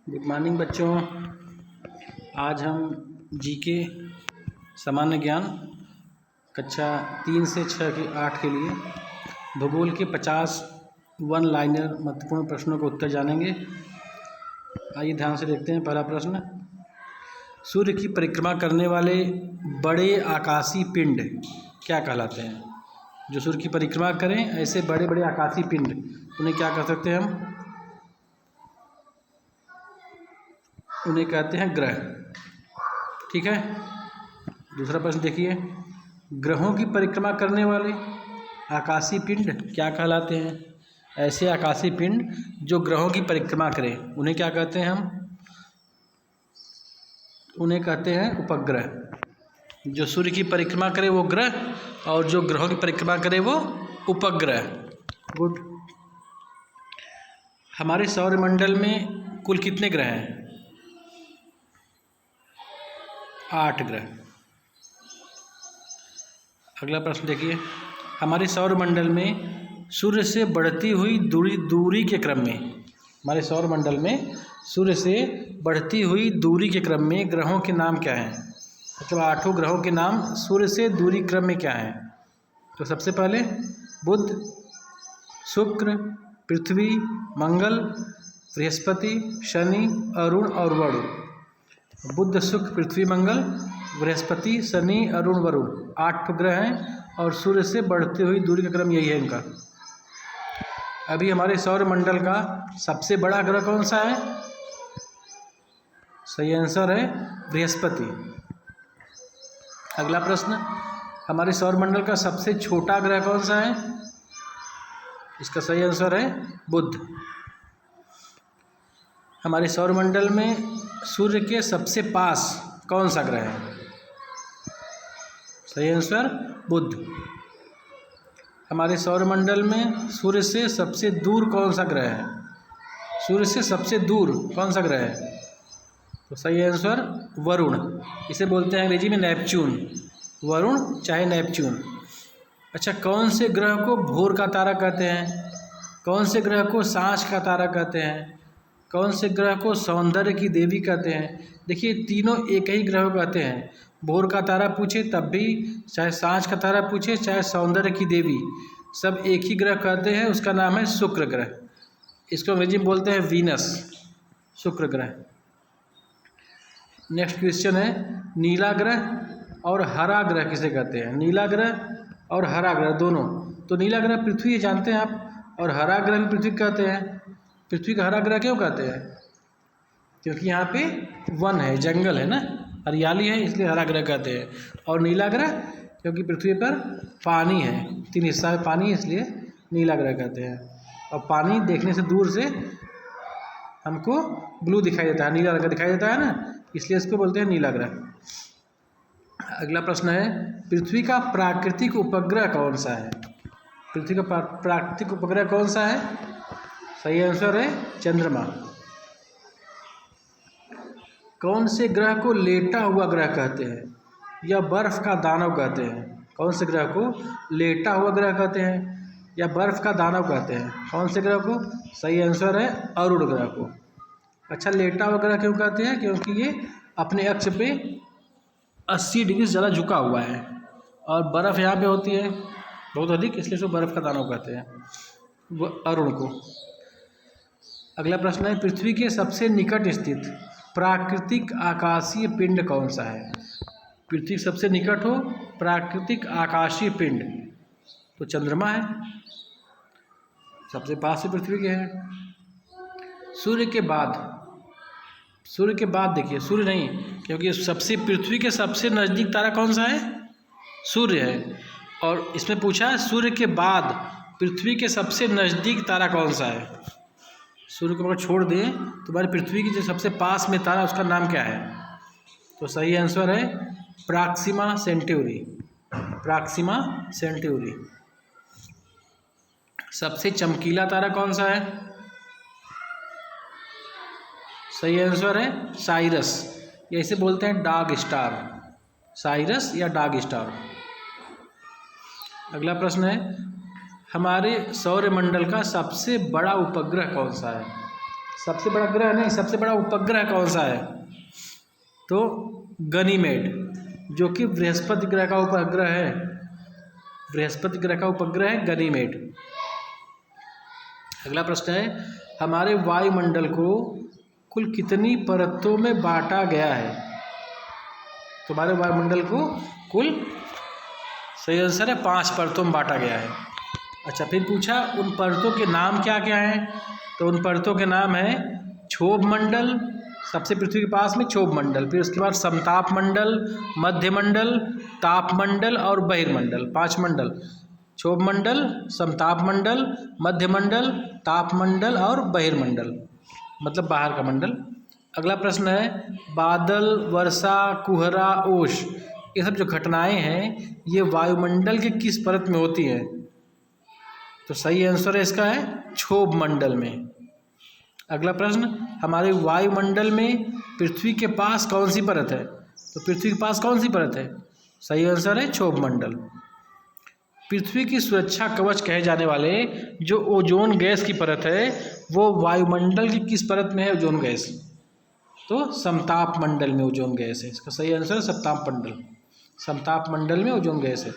Good morning बच्चों। आज हम जीके सामान्य ज्ञान कक्षा 3 से 6 के 8 के लिए भूगोल के 50 वन लाइनर महत्वपूर्ण प्रश्नों के उत्तर जानेंगे। आइए ध्यान से देखते हैं। पहला प्रश्न, सूर्य की परिक्रमा करने वाले बड़े आकाशीय पिंड क्या कहलाते हैं? जो सूर्य की परिक्रमा करें ऐसे बड़े बड़े आकाशीय पिंड, उन्हें क्या कह सकते हैं हम? उन्हें कहते हैं ग्रह। ठीक है। दूसरा प्रश्न देखिए, ग्रहों की परिक्रमा करने वाले आकाशीय पिंड क्या कहलाते हैं? ऐसे आकाशीय पिंड जो ग्रहों की परिक्रमा करें उन्हें क्या कहते हैं हम? उन्हें कहते हैं उपग्रह। जो सूर्य की परिक्रमा करे वो ग्रह, और जो ग्रहों की परिक्रमा करे वो उपग्रह। गुड। हमारे सौरमंडल में कुल कितने ग्रह हैं? 8 ग्रह। अगला प्रश्न देखिए, हमारे सौरमंडल में सूर्य से बढ़ती हुई दूरी के क्रम में, हमारे सौरमंडल में सूर्य से बढ़ती हुई दूरी के क्रम में ग्रहों के नाम क्या हैं? मतलब 8 ग्रहों के नाम सूर्य से दूरी क्रम में क्या हैं? तो सबसे पहले बुध, शुक्र, पृथ्वी, मंगल, बृहस्पति, शनि, अरुण और वरुण। बुध, शुक्र, पृथ्वी, मंगल, बृहस्पति, शनि, अरुण, वरुण 8 ग्रह हैं, और सूर्य से बढ़ती हुई दूरी का क्रम यही है इनका। अभी हमारे सौरमंडल का सबसे बड़ा ग्रह कौन सा है? सही आंसर है बृहस्पति। अगला प्रश्न, हमारे सौरमंडल का सबसे छोटा ग्रह कौन सा है? इसका सही आंसर है बुध। हमारे सौरमंडल में सूर्य के सबसे पास कौन सा ग्रह है? सही आंसर बुध। हमारे सौरमंडल में सूर्य से सबसे दूर कौन सा ग्रह है? सूर्य से सबसे दूर कौन सा ग्रह है? तो सही आंसर वरुण। इसे बोलते हैं अंग्रेजी में नेपच्यून। वरुण चाहे नेपच्यून। अच्छा, कौन से ग्रह को भोर का तारा कहते हैं? कौन से ग्रह को सांझ का तारा कहते हैं? कौन से ग्रह को सौंदर्य की देवी कहते हैं? देखिए, तीनों एक ही ग्रह को कहते हैं। भोर का तारा पूछे तब भी, चाहे सांझ का तारा पूछे, चाहे सौंदर्य की देवी, सब एक ही ग्रह कहते हैं। उसका नाम है शुक्र ग्रह। इसको अंग्रेजी में बोलते हैं वीनस, शुक्र ग्रह। नेक्स्ट क्वेश्चन है, नीला ग्रह और हरा ग्रह किसे कहते हैं? नीला ग्रह और हरा ग्रह दोनों। तो नीला ग्रह पृथ्वी जानते हैं आप, और हरा ग्रह भी पृथ्वी कहते हैं। पृथ्वी का हरा ग्रह क्यों कहते हैं? क्योंकि यहाँ पे वन है, जंगल है ना, हरियाली है, इसलिए हरा ग्रह कहते हैं। और नीला ग्रह क्योंकि पृथ्वी पर पानी है, 3 हिस्सा में पानी है, इसलिए नीला ग्रह कहते हैं। और पानी देखने से दूर से हमको ब्लू दिखाई देता है, नीला रंग का दिखाई देता है ना, इसलिए इसको बोलते हैं नीला ग्रह। अगला प्रश्न है, पृथ्वी का प्राकृतिक उपग्रह कौन सा है? पृथ्वी का प्राकृतिक उपग्रह कौन सा है? सही आंसर है चंद्रमा। कौन से ग्रह को लेटा हुआ ग्रह कहते हैं या बर्फ का दानव कहते हैं? कौन से ग्रह को लेटा हुआ ग्रह कहते हैं या बर्फ का दानव कहते हैं? कौन से ग्रह को? सही आंसर है अरुण ग्रह को। अच्छा, लेटा हुआ ग्रह क्यों कहते हैं? क्योंकि ये अपने अक्ष पे 80 डिग्री से ज़्यादा झुका हुआ है, और बर्फ़ यहाँ पे होती है बहुत अधिक, इसलिए इसको बर्फ़ का दानव कहते हैं, वो अरुण को। अगला प्रश्न है, पृथ्वी के सबसे निकट स्थित प्राकृतिक आकाशीय पिंड कौन सा है? पृथ्वी के सबसे निकट हो प्राकृतिक आकाशीय पिंड, तो चंद्रमा है, सबसे पास से पृथ्वी के है। सूर्य के बाद देखिए, सूर्य नहीं, क्योंकि सबसे पृथ्वी के सबसे नज़दीक तारा कौन सा है? सूर्य है। और इसमें पूछा है सूर्य के बाद पृथ्वी के सबसे नज़दीक तारा कौन सा है? सूर्य को अगर छोड़ दें तो हमारी पृथ्वी की जो सबसे पास में तारा, उसका नाम क्या है? तो सही आंसर है प्रॉक्सिमा सेंटूरी। प्रॉक्सिमा सेंटूरी। सबसे चमकीला तारा कौन सा है? सही आंसर है साइरस, या इसे बोलते हैं डॉग स्टार। साइरस या डॉग स्टार। अगला प्रश्न है, हमारे सौरमंडल का सबसे बड़ा उपग्रह कौन सा है? सबसे बड़ा ग्रह नहीं, सबसे बड़ा उपग्रह कौन सा है? तो गनीमेड, जो कि बृहस्पति ग्रह का उपग्रह है। बृहस्पति ग्रह का उपग्रह है गनीमेड। अगला प्रश्न है, हमारे वायुमंडल को कुल कितनी परतों में बांटा गया है? तुम्हारे वायुमंडल को कुल, सही आंसर है 5 परतों में बांटा गया है। अच्छा, फिर पूछा उन परतों के नाम क्या क्या हैं? तो उन परतों के नाम है क्षोभ मंडल, सबसे पृथ्वी के पास में क्षोभ मंडल, फिर उसके बाद समताप मंडल, मध्य मंडल, ताप मंडल और बहिर्मंडल। 5 मंडल, क्षोभ मंडल, समताप मंडल, मध्य मंडल, ताप मंडल और बहिर्मंडल, मतलब बाहर का मंडल। अगला प्रश्न है, बादल, वर्षा, कुहरा, ओश, ये सब जो घटनाएं हैं ये वायुमंडल के किस परत में होती हैं? तो सही आंसर है इसका है क्षोभ मंडल में। अगला प्रश्न, हमारे वायुमंडल में पृथ्वी के पास कौन सी परत है? तो पृथ्वी के पास कौन सी परत है? सही आंसर है क्षोभ मंडल। पृथ्वी की सुरक्षा कवच कहे जाने वाले जो ओजोन गैस की परत है वो वायुमंडल की किस परत में है ओजोन गैस? तो समताप मंडल में ओजोन गैस है। इसका सही आंसर है समताप मंडल, समताप मंडल में ओजोन गैस है।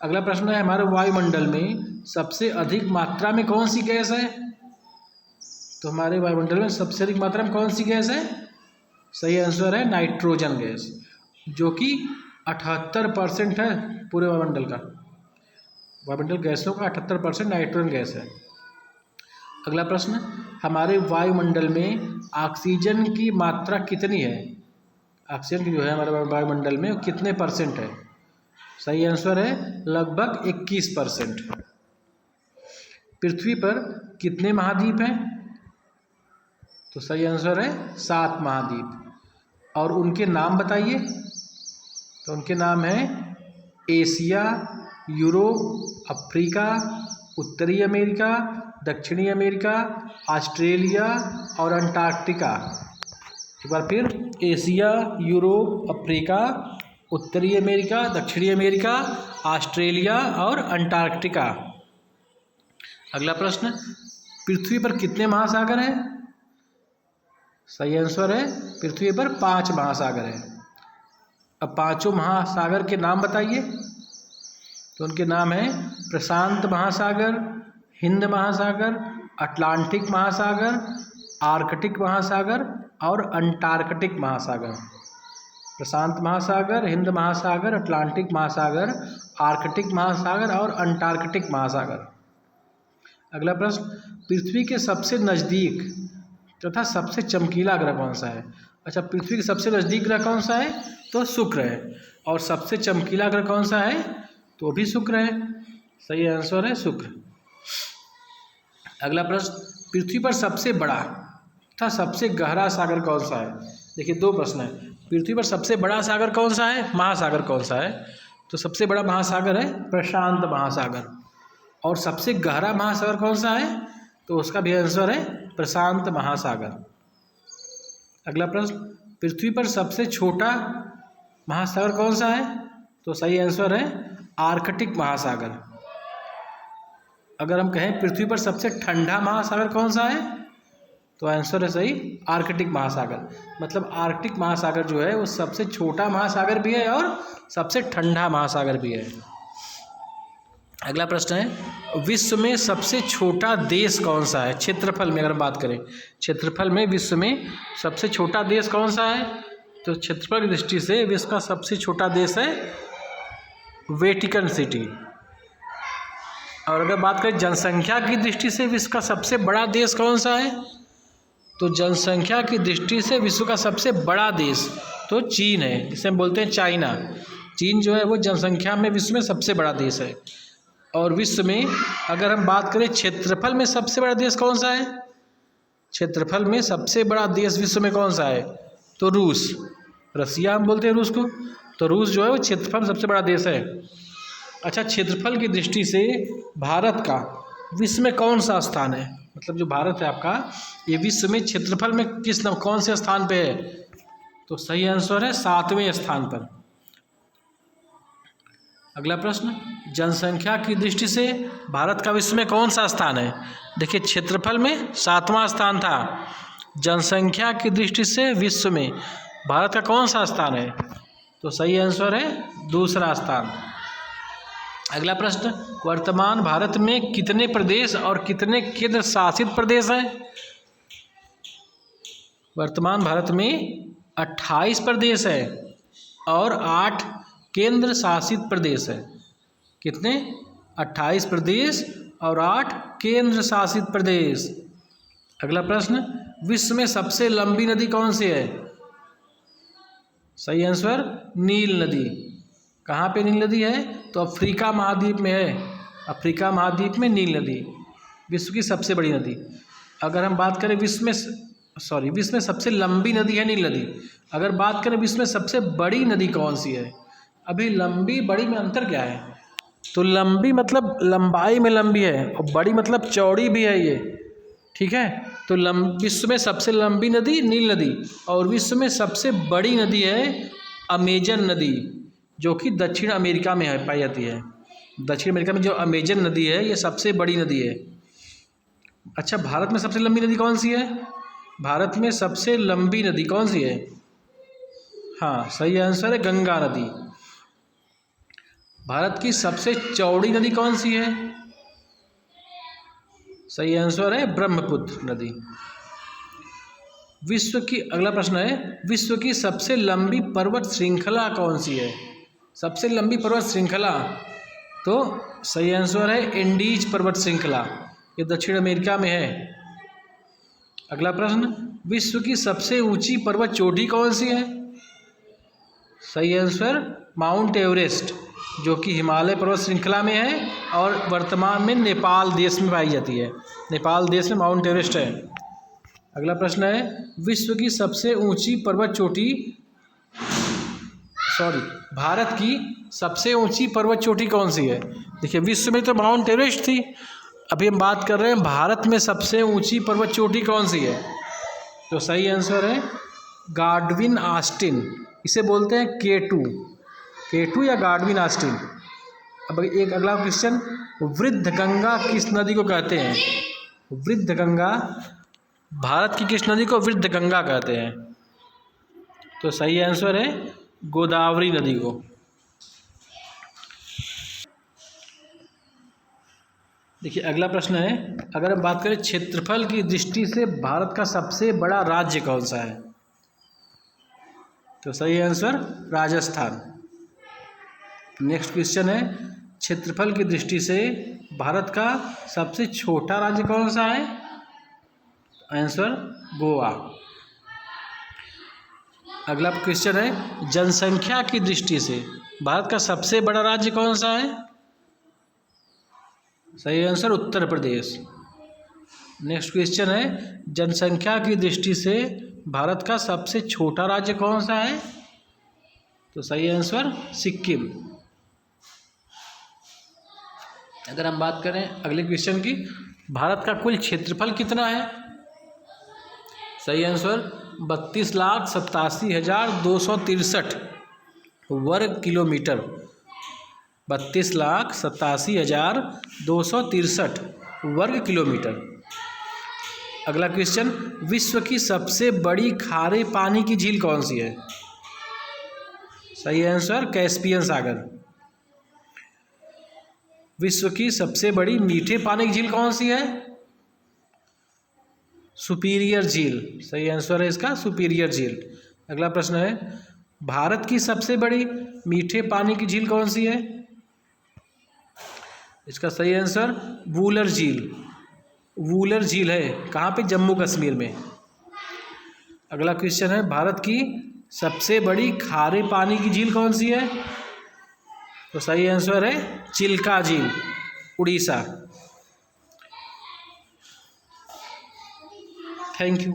अगला प्रश्न है, हमारे वायुमंडल में सबसे अधिक मात्रा में कौन सी गैस है? तो हमारे वायुमंडल में सबसे अधिक मात्रा में कौन सी गैस है? सही आंसर है नाइट्रोजन गैस, जो कि 78% है पूरे वायुमंडल का। वायुमंडल गैसों का 78% नाइट्रोजन गैस है। अगला प्रश्न, हमारे वायुमंडल में ऑक्सीजन की मात्रा कितनी है? ऑक्सीजन की जो है हमारे वायुमंडल में वो कितने % है? सही आंसर है लगभग 21%। पृथ्वी पर कितने महाद्वीप हैं? तो सही आंसर है 7 महाद्वीप। और उनके नाम बताइए। तो उनके नाम हैं एशिया, यूरोप, अफ्रीका, उत्तरी अमेरिका, दक्षिणी अमेरिका, ऑस्ट्रेलिया और अंटार्कटिका। एक बार फिर, एशिया, यूरोप, अफ्रीका, उत्तरी अमेरिका, दक्षिणी अमेरिका, ऑस्ट्रेलिया और अंटार्कटिका। अगला प्रश्न, पृथ्वी पर कितने महासागर हैं? सही आंसर है पृथ्वी पर 5 महासागर हैं। अब 5 महासागर के नाम बताइए। तो उनके नाम हैं प्रशांत महासागर, हिंद महासागर, अटलांटिक महासागर, आर्कटिक महासागर और अंटार्कटिक महासागर। प्रशांत महासागर, हिंद महासागर, अटलांटिक महासागर, आर्कटिक महासागर और अंटार्कटिक महासागर। अगला प्रश्न, पृथ्वी के सबसे नज़दीक तथा सबसे चमकीला ग्रह कौन सा है? अच्छा, पृथ्वी के सबसे नज़दीक ग्रह कौन सा है? तो शुक्र है। और सबसे चमकीला ग्रह कौन सा है? तो भी शुक्र है। सही आंसर है शुक्र। अगला प्रश्न, पृथ्वी पर सबसे बड़ा तथा सबसे गहरा सागर कौन सा है? देखिए 2 प्रश्न है। पृथ्वी पर सबसे बड़ा सागर कौन सा है, महासागर कौन सा है? तो सबसे बड़ा महासागर है प्रशांत महासागर। और सबसे गहरा महासागर कौन सा है? तो उसका भी आंसर है प्रशांत महासागर। अगला प्रश्न, पृथ्वी पर सबसे छोटा महासागर कौन सा है? तो सही आंसर है आर्कटिक महासागर। अगर हम कहें पृथ्वी पर सबसे ठंडा महासागर कौन सा है? तो आंसर है सही आर्कटिक महासागर। मतलब आर्कटिक महासागर जो है वो सबसे छोटा महासागर भी है और सबसे ठंडा महासागर भी है। अगला प्रश्न है, विश्व में सबसे छोटा देश कौन सा है? क्षेत्रफल में अगर बात करें, क्षेत्रफल में विश्व में सबसे छोटा देश कौन सा है? तो क्षेत्रफल की दृष्टि से विश्व का सबसे छोटा देश है वेटिकन सिटी। और अगर बात करें जनसंख्या की दृष्टि से विश्व का सबसे बड़ा देश कौन सा है? तो जनसंख्या की दृष्टि से विश्व का सबसे बड़ा देश तो चीन है, जिसे हम बोलते हैं चाइना। चीन जो है वो जनसंख्या में विश्व में सबसे बड़ा देश है। और विश्व में अगर हम बात करें क्षेत्रफल में सबसे बड़ा देश कौन सा है? क्षेत्रफल में सबसे बड़ा देश विश्व में कौन सा है? तो रूस, रसिया हम बोलते हैं रूस को। तो रूस जो है वो क्षेत्रफल में सबसे बड़ा देश है। अच्छा, क्षेत्रफल की दृष्टि से भारत का विश्व में कौन सा स्थान है? मतलब जो भारत है आपका, ये विश्व में क्षेत्रफल में कौन से स्थान पे है? तो सही आंसर है 7वें स्थान पर। अगला प्रश्न, जनसंख्या की दृष्टि से भारत का विश्व में कौन सा स्थान है? देखिए क्षेत्रफल में 7वां स्थान था। जनसंख्या की दृष्टि से विश्व में भारत का कौन सा स्थान है? तो सही आंसर है दूसरा स्थान। अगला प्रश्न, वर्तमान भारत में कितने प्रदेश और कितने केंद्र शासित प्रदेश हैं? वर्तमान भारत में 28 प्रदेश है और 8 केंद्र शासित प्रदेश है। कितने? 28 प्रदेश और 8 केंद्र शासित प्रदेश। अगला प्रश्न, विश्व में सबसे लंबी नदी कौन सी है? सही आंसर नील नदी। कहाँ पे नील नदी है? तो अफ्रीका महाद्वीप में है। अफ्रीका महाद्वीप में नील नदी विश्व की सबसे बड़ी नदी। अगर हम बात करें विश्व में सबसे लंबी नदी है नील नदी। अगर बात करें विश्व में सबसे बड़ी नदी कौन सी है? अभी लंबी बड़ी में अंतर क्या है? तो लंबी मतलब लंबाई में लंबी है और बड़ी मतलब चौड़ी भी है ये, ठीक है। तो विश्व में सबसे लंबी नदी नील नदी और विश्व में सबसे बड़ी नदी है अमेजन नदी, जो कि दक्षिण अमेरिका में है पाई जाती है। दक्षिण अमेरिका में जो अमेजन नदी है ये सबसे बड़ी नदी है। अच्छा, भारत में सबसे लंबी नदी कौन सी है? भारत में सबसे लंबी नदी कौन सी है? हाँ, सही आंसर है गंगा नदी। भारत की सबसे चौड़ी नदी कौन सी है? सही आंसर है ब्रह्मपुत्र नदी। अगला प्रश्न है, विश्व की सबसे लंबी पर्वत श्रृंखला कौन सी है? सबसे लंबी पर्वत श्रृंखला, तो सही आंसर है एंडीज पर्वत श्रृंखला, ये दक्षिण अमेरिका में है। अगला प्रश्न, विश्व की सबसे ऊंची पर्वत चोटी कौन सी है? सही आंसर माउंट एवरेस्ट, जो कि हिमालय पर्वत श्रृंखला में है और वर्तमान में नेपाल देश में पाई जाती है। नेपाल देश में माउंट एवरेस्ट है। अगला प्रश्न है, विश्व की सबसे ऊंची पर्वत चोटी भारत की सबसे ऊंची पर्वत चोटी कौन सी है? देखिए विश्व में तो माउंट एवरेस्ट थी, अभी हम बात कर रहे हैं भारत में सबसे ऊंची पर्वत चोटी कौन सी है? तो सही आंसर है गाडविन आस्टिन, इसे बोलते हैं K2 या गाडविन आस्टिन। अब एक अगला क्वेश्चन, वृद्ध गंगा किस नदी को कहते हैं? वृद्ध गंगा, भारत की किस नदी को वृद्ध गंगा कहते हैं? तो सही आंसर है गोदावरी नदी को। देखिए अगला प्रश्न है, अगर हम बात करें क्षेत्रफल की दृष्टि से भारत का सबसे बड़ा राज्य कौन सा है? तो सही आंसर राजस्थान। नेक्स्ट क्वेश्चन है, क्षेत्रफल की दृष्टि से भारत का सबसे छोटा राज्य कौन सा है? आंसर गोवा। अगला क्वेश्चन है, जनसंख्या की दृष्टि से भारत का सबसे बड़ा राज्य कौन सा है? सही answer Uttar Pradesh. Next question है, जनसंख्या की दृष्टि से भारत का सबसे छोटा राज्य कौन सा है? तो सही आंसर सिक्किम। अगर हम बात करें अगले क्वेश्चन की, भारत का कुल क्षेत्रफल कितना है? सही आंसर 32,87,263 वर्ग किलोमीटर। 32,87,263 वर्ग किलोमीटर। अगला क्वेश्चन, विश्व की सबसे बड़ी खारे पानी की झील कौन सी है? सही आंसर कैस्पियन सागर। विश्व की सबसे बड़ी मीठे पानी की झील कौन सी है? सुपीरियर झील, सही आंसर है इसका सुपीरियर झील। अगला प्रश्न है, भारत की सबसे बड़ी मीठे पानी की झील कौन सी है? इसका सही आंसर वूलर झील। वूलर झील है कहाँ पे? जम्मू कश्मीर में। अगला क्वेश्चन है, भारत की सबसे बड़ी खारे पानी की झील कौन सी है? तो सही आंसर है चिल्का झील, उड़ीसा। Thank you.